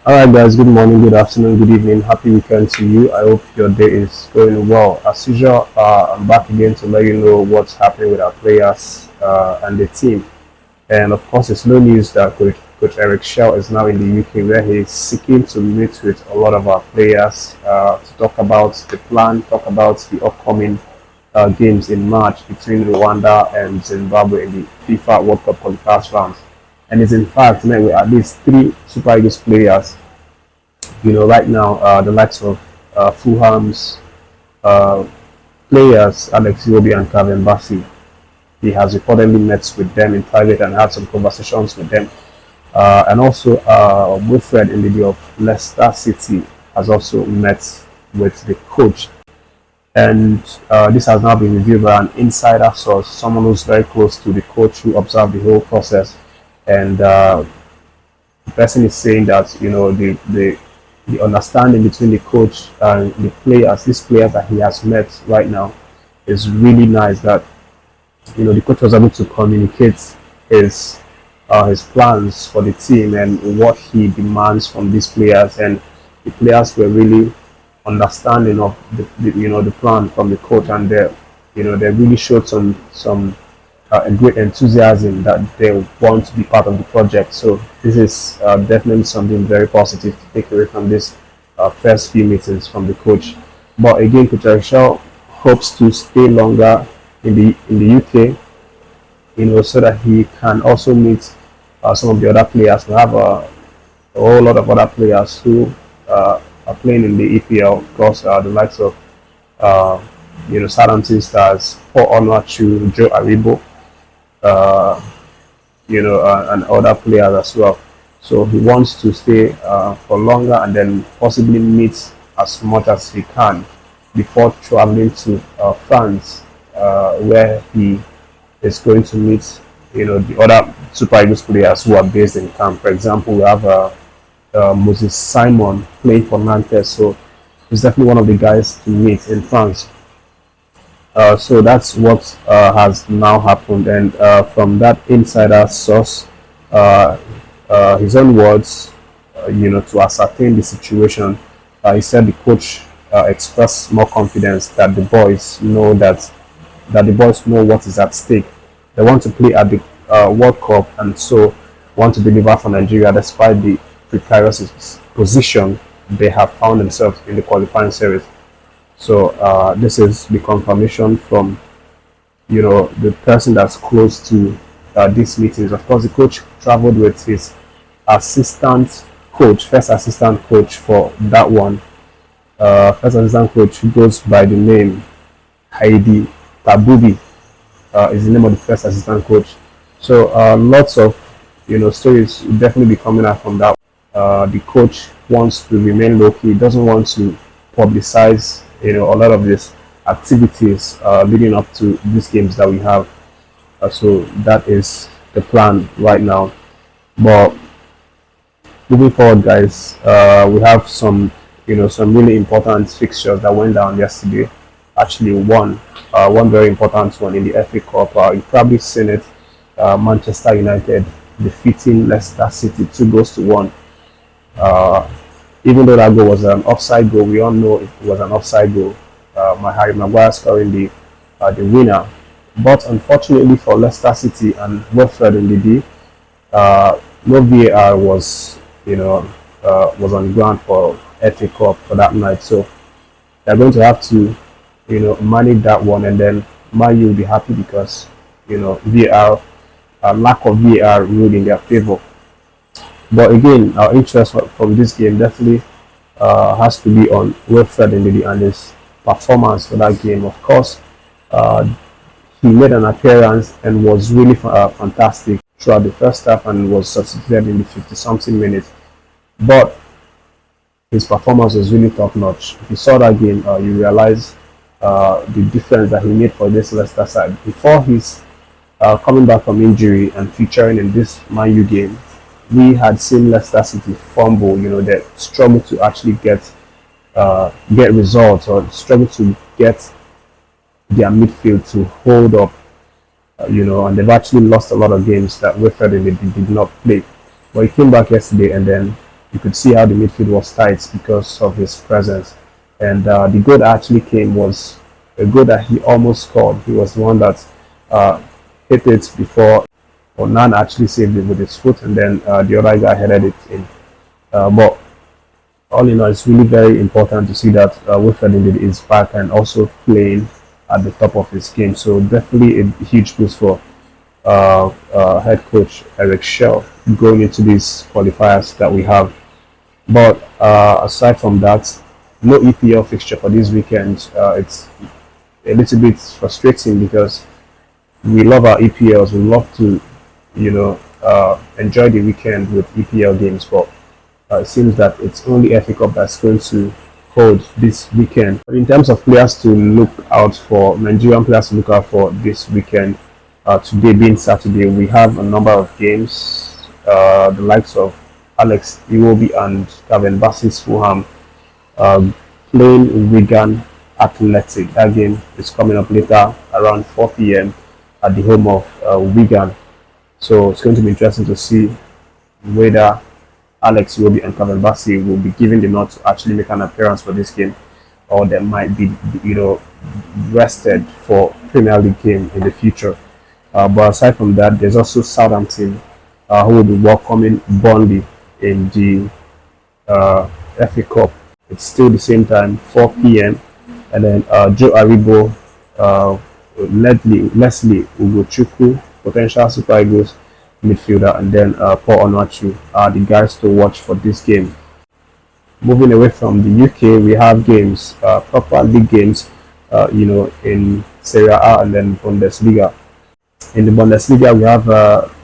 All right, guys. Good morning, good afternoon, good evening. Happy weekend to you. I hope your day is going well. As usual, I'm back again to let you know what's happening with our players and the team. And of course, it's no news that Coach Eric Shell is now in the UK, where he's seeking to meet with a lot of our players to talk about the plan, talk about the upcoming games in March between Rwanda and Zimbabwe in the FIFA World Cup qualifiers rounds. And it's in fact met with at least three Super Eagles players. Right now, the likes of Fulham's uh, players, Alex Iwobi and Kevin Bassi. He has reportedly met with them in private and had some conversations with them. And also, Wilfred Ndidi of Leicester City has also met with the coach. And this has now been reviewed by an insider source, someone who's very close to the coach who observed the whole process. And the person is saying that the understanding between the coach and the players, these players that he has met right now, is really nice. That the coach was able to communicate his plans for the team and what he demands from these players, and the players were really understanding of the plan from the coach, and they really showed some a great enthusiasm that they want to be part of the project. So this is definitely something very positive to take away from this first few meetings from the coach. But again, Coach Arishal hopes to stay longer in the UK, so that he can also meet some of the other players. We have a whole lot of other players who are playing in the EPL. Of course, the likes of Southampton Stars, Paul Onuachu, Joe Aribo, and other players as well. So he wants to stay for longer and then possibly meet as much as he can before traveling to France, where he is going to meet, the other Super Eagles players who are based in camp. For example, we have Moses Simon playing for Nantes, so he's definitely one of the guys to meet in France. So that's what has now happened, and from that insider source, his own words, to ascertain the situation, he said the coach expressed more confidence that the boys know what is at stake. They want to play at the World Cup, and so want to deliver for Nigeria despite the precarious position they have found themselves in the qualifying series. So this is the confirmation from the person that's close to these meetings. Of course, the coach traveled with his first assistant coach for that one. First assistant coach who goes by the name Heidi Tabubi is the name of the first assistant coach. So lots of stories will definitely be coming out from that. The coach wants to remain low key. He doesn't want to publicize a lot of these activities leading up to these games that we have. So that is the plan right now. But moving forward, guys, we have some really important fixtures that went down yesterday. Actually, one very important one in the FA Cup. You've probably seen it. Manchester United defeating Leicester City 2-1. Even though that goal was an offside goal, we all know it was an offside goal. Harry Maguire scoring the winner. But unfortunately for Leicester City and Wilfred Ndidi, no VAR was on the ground for FA Cup for that night. So they're going to have to manage that one, and then Man U will be happy because VAR, lack of VAR ruled in their favor. But again, our interest from this game definitely has to be on Wilfred Ndidi and his performance for that game. Of course, he made an appearance and was really fantastic throughout the first half and was substituted in the 50-something minutes. But his performance was really top-notch. If you saw that game, you realize the difference that he made for this Leicester side. Before his coming back from injury and featuring in this Man U game, we had seen Leicester City fumble, they struggle to actually get results, or struggle to get their midfield to hold up, and they've actually lost a lot of games that Wilfred did not play. But he came back yesterday and then You could see how the midfield was tight because of his presence. And the goal that actually came was a goal that he almost scored. He was the one that uh, hit it before Onan actually saved it with his foot, and then the other guy headed it in. But all in all, it's really very important to see that Wilfred is back and also playing at the top of his game. So definitely a huge boost for head coach Eric Schell going into these qualifiers that we have. But aside from that, no EPL fixture for this weekend. It's a little bit frustrating because we love our EPLs. We love to, enjoy the weekend with EPL games, but it seems that it's only FA Cup that's going to hold this weekend. But in terms of players to look out for, Nigerian players to look out for this weekend, today being Saturday, we have a number of games. The likes of Alex Iwobi and Kevin Bassey's Fulham playing Wigan Athletic. That game is coming up later around 4 p.m. at the home of Wigan. So it's going to be interesting to see whether Alex Iwobi and Kevin Bassey will be given the nod to actually make an appearance for this game, or they might be, rested for Premier League game in the future. But aside from that, there's also Southampton who will be welcoming Burnley in the FA Cup. It's still the same time, 4 p.m. And then Joe Aribo, Leslie Ugochukwu, potential Super Eagles midfielder, and then Paul Onuachu are the guys to watch for this game. Moving away from the UK, we have games, proper league games, in Serie A and then Bundesliga. In the Bundesliga, we have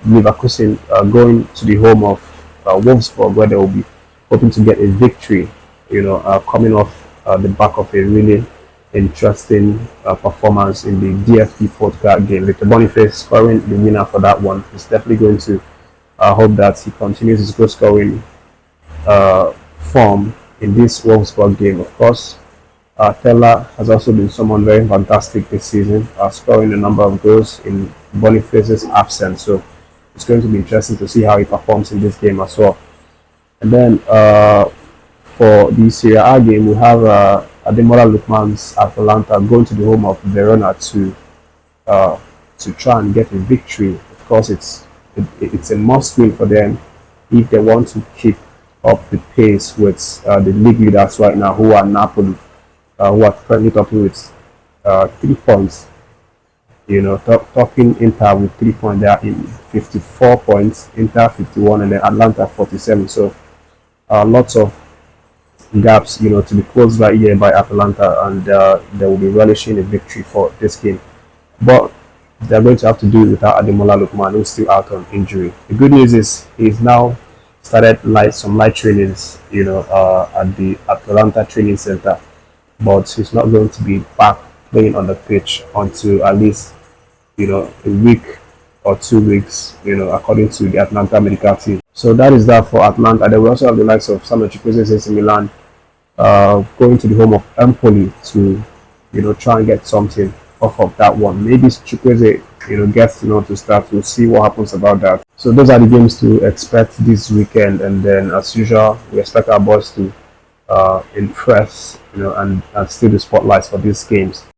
Leverkusen going to the home of Wolfsburg, where they will be hoping to get a victory, coming off the back of a really interesting performance in the DFB Portugal game. With the BONIFACE scoring the winner for that one, he's definitely going to hope that he continues his goal scoring form in this Wolfsburg game. Of course, CHELLE has also been someone very fantastic this season, scoring a number of goals in Boniface's absence. So it's going to be interesting to see how he performs in this game as well. And then for the Serie A game, we have Ademola Lookman's Atalanta going to the home of Verona to try and get a victory. Of course, it's a must win for them if they want to keep up the pace with the league leaders right now, who are Napoli, who are currently topping with 3 points. Topping Inter with 3 points. They are in 54 points, Inter 51, and then Atlanta 47. So lots of gaps, to be closed right here by Atalanta, and they will be relishing a victory for this game. But they're going to have to do it without Ademola Lookman, who's still out on injury. The good news is he's now started some light trainings, at the Atalanta training center, but he's not going to be back playing on the pitch until at least, a week or 2 weeks, according to the Atlanta medical team. So that is that for Atlanta. They will also have the likes of Samuel Chukwueze in Milan going to the home of Empoli to, try and get something off of that one. Maybe Chukwueze, gets to start. We'll see what happens about that. So those are the games to expect this weekend, and then as usual, we expect our boys to impress, and steal the spotlights for these games.